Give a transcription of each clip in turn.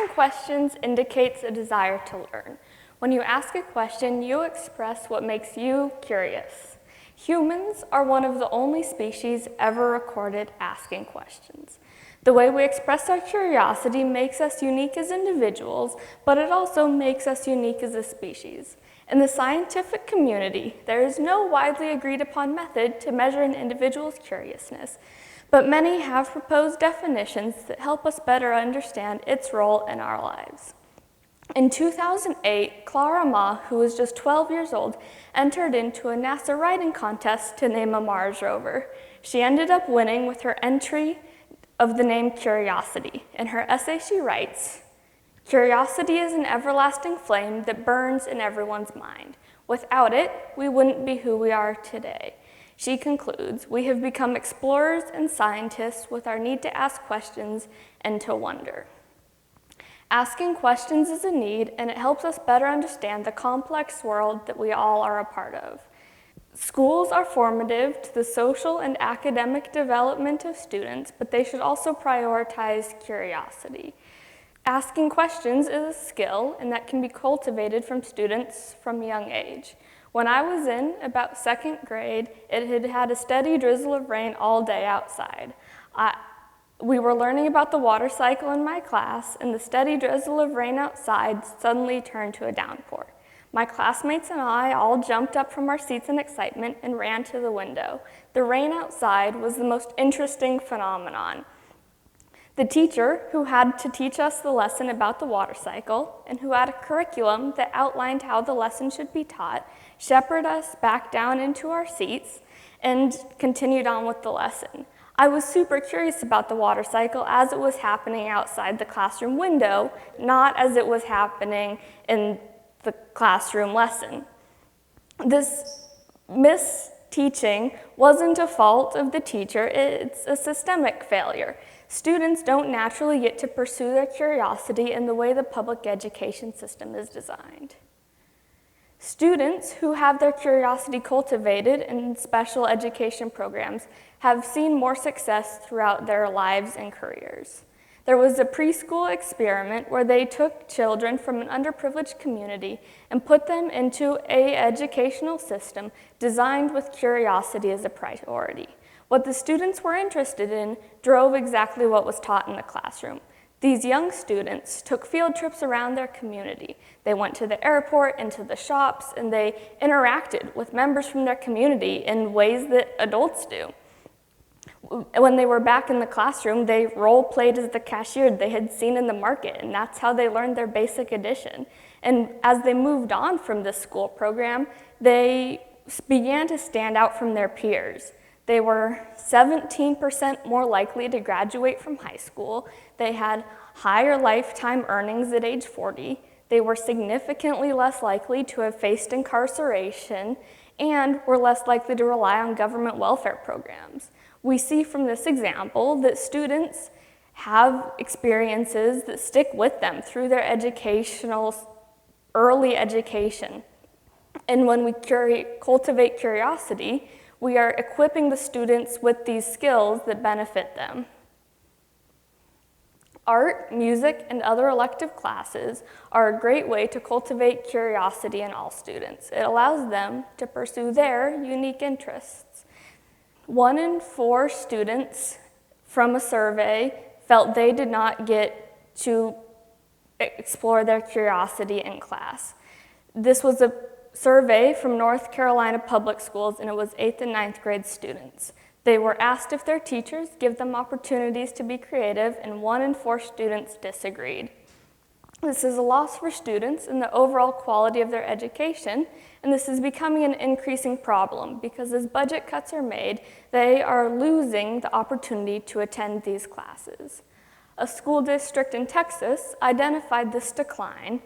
Asking questions indicates a desire to learn. When you ask a question, you express what makes you curious. Humans are one of the only species ever recorded asking questions. The way we express our curiosity makes us unique as individuals, but it also makes us unique as a species. In the scientific community, there is no widely agreed upon method to measure an individual's curiousness, but many have proposed definitions that help us better understand its role in our lives. In 2008, Clara Ma, who was just 12 years old, entered into a NASA writing contest to name a Mars rover. She ended up winning with her entry of the name Curiosity. In her essay, she writes, "Curiosity is an everlasting flame that burns in everyone's mind. Without it, we wouldn't be who we are today." She concludes, "We have become explorers and scientists with our need to ask questions and to wonder." Asking questions is a need, and it helps us better understand the complex world that we all are a part of. Schools are formative to the social and academic development of students, but they should also prioritize curiosity. Asking questions is a skill, and that can be cultivated from students from a young age. When I was in about second grade, it had had a steady drizzle of rain all day outside. We were learning about the water cycle in my class, and the steady drizzle of rain outside suddenly turned to a downpour. My classmates and I all jumped up from our seats in excitement and ran to the window. The rain outside was the most interesting phenomenon. The teacher, who had to teach us the lesson about the water cycle, and who had a curriculum that outlined how the lesson should be taught, shepherded us back down into our seats and continued on with the lesson. I was super curious about the water cycle as it was happening outside the classroom window, not as it was happening in the classroom lesson. This misteaching wasn't a fault of the teacher, it's a systemic failure. Students don't naturally get to pursue their curiosity in the way the public education system is designed. Students who have their curiosity cultivated in special education programs have seen more success throughout their lives and careers. There was a preschool experiment where they took children from an underprivileged community and put them into an educational system designed with curiosity as a priority. What the students were interested in drove exactly what was taught in the classroom. These young students took field trips around their community. They went to the airport and to the shops, and they interacted with members from their community in ways that adults do. When they were back in the classroom, they role-played as the cashier they had seen in the market, and that's how they learned their basic addition. And as they moved on from this school program, they began to stand out from their peers. They were 17% more likely to graduate from high school. They had higher lifetime earnings at age 40. They were significantly less likely to have faced incarceration and were less likely to rely on government welfare programs. We see from this example that students have experiences that stick with them through their early education. And when we cultivate curiosity, we are equipping the students with these skills that benefit them. Art, music, and other elective classes are a great way to cultivate curiosity in all students. It allows them to pursue their unique interests. 1 in 4 students from a survey felt they did not get to explore their curiosity in class. This was a survey from North Carolina Public Schools, and it was 8th and 9th grade students. They were asked if their teachers give them opportunities to be creative, and 1 in 4 students disagreed. This is a loss for students and the overall quality of their education, and this is becoming an increasing problem because as budget cuts are made, they are losing the opportunity to attend these classes. A school district in Texas identified this decline,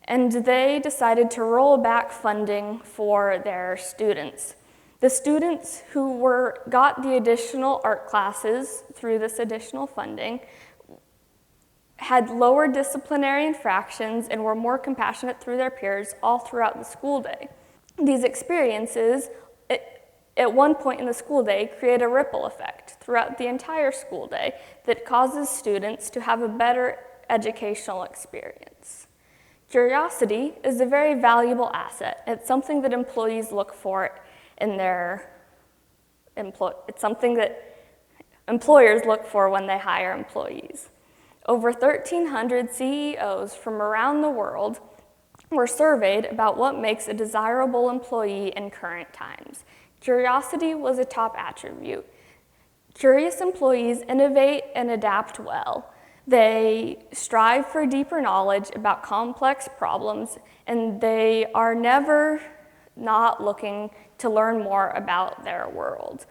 and they decided to roll back funding for their students. The students who got the additional art classes through this additional funding had lower disciplinary infractions and were more compassionate through their peers all throughout the school day. These experiences, at one point in the school day, create a ripple effect throughout the entire school day that causes students to have a better educational experience. Curiosity is a very valuable asset. It's something that employees look for in their it's something that employers look for when they hire employees. Over 1,300 CEOs from around the world were surveyed about what makes a desirable employee in current times. Curiosity was a top attribute. Curious employees innovate and adapt well. They strive for deeper knowledge about complex problems, and they are never not looking to learn more about their world.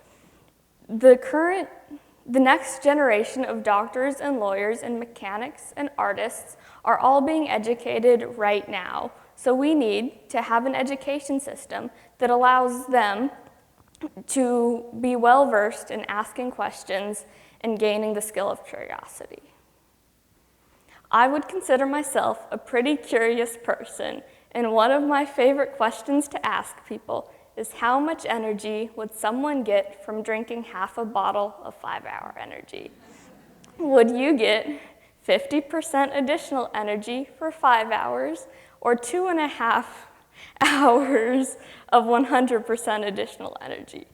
The next generation of doctors and lawyers and mechanics and artists are all being educated right now. So we need to have an education system that allows them to be well-versed in asking questions and gaining the skill of curiosity. I would consider myself a pretty curious person, and one of my favorite questions to ask people is how much energy would someone get from drinking half a bottle of 5-Hour Energy? Would you get 50% additional energy for 5 hours or 2.5 hours of 100% additional energy?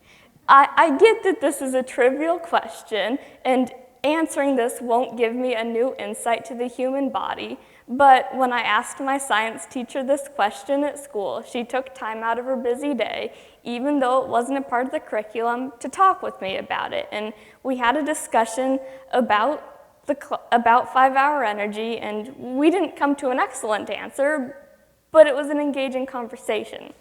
I get that this is a trivial question, and answering this won't give me a new insight to the human body, but when I asked my science teacher this question at school, she took time out of her busy day, even though it wasn't a part of the curriculum, to talk with me about it. And we had a discussion about 5-Hour Energy, and we didn't come to an excellent answer, but it was an engaging conversation.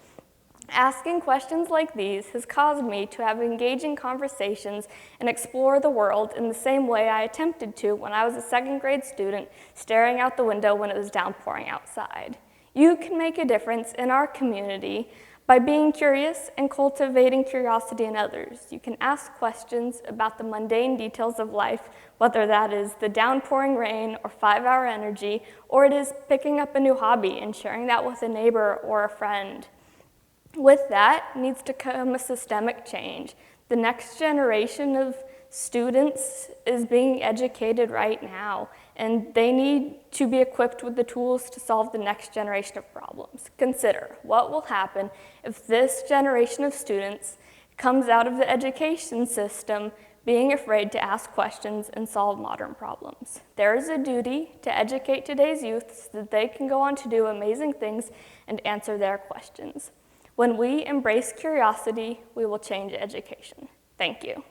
Asking questions like these has caused me to have engaging conversations and explore the world in the same way I attempted to when I was a second-grade student staring out the window when it was downpouring outside. You can make a difference in our community by being curious and cultivating curiosity in others. You can ask questions about the mundane details of life, whether that is the downpouring rain or 5-Hour Energy, or it is picking up a new hobby and sharing that with a neighbor or a friend. With that needs to come a systemic change. The next generation of students is being educated right now, and they need to be equipped with the tools to solve the next generation of problems. Consider what will happen if this generation of students comes out of the education system being afraid to ask questions and solve modern problems. There is a duty to educate today's youth so that they can go on to do amazing things and answer their questions. When we embrace curiosity, we will change education. Thank you.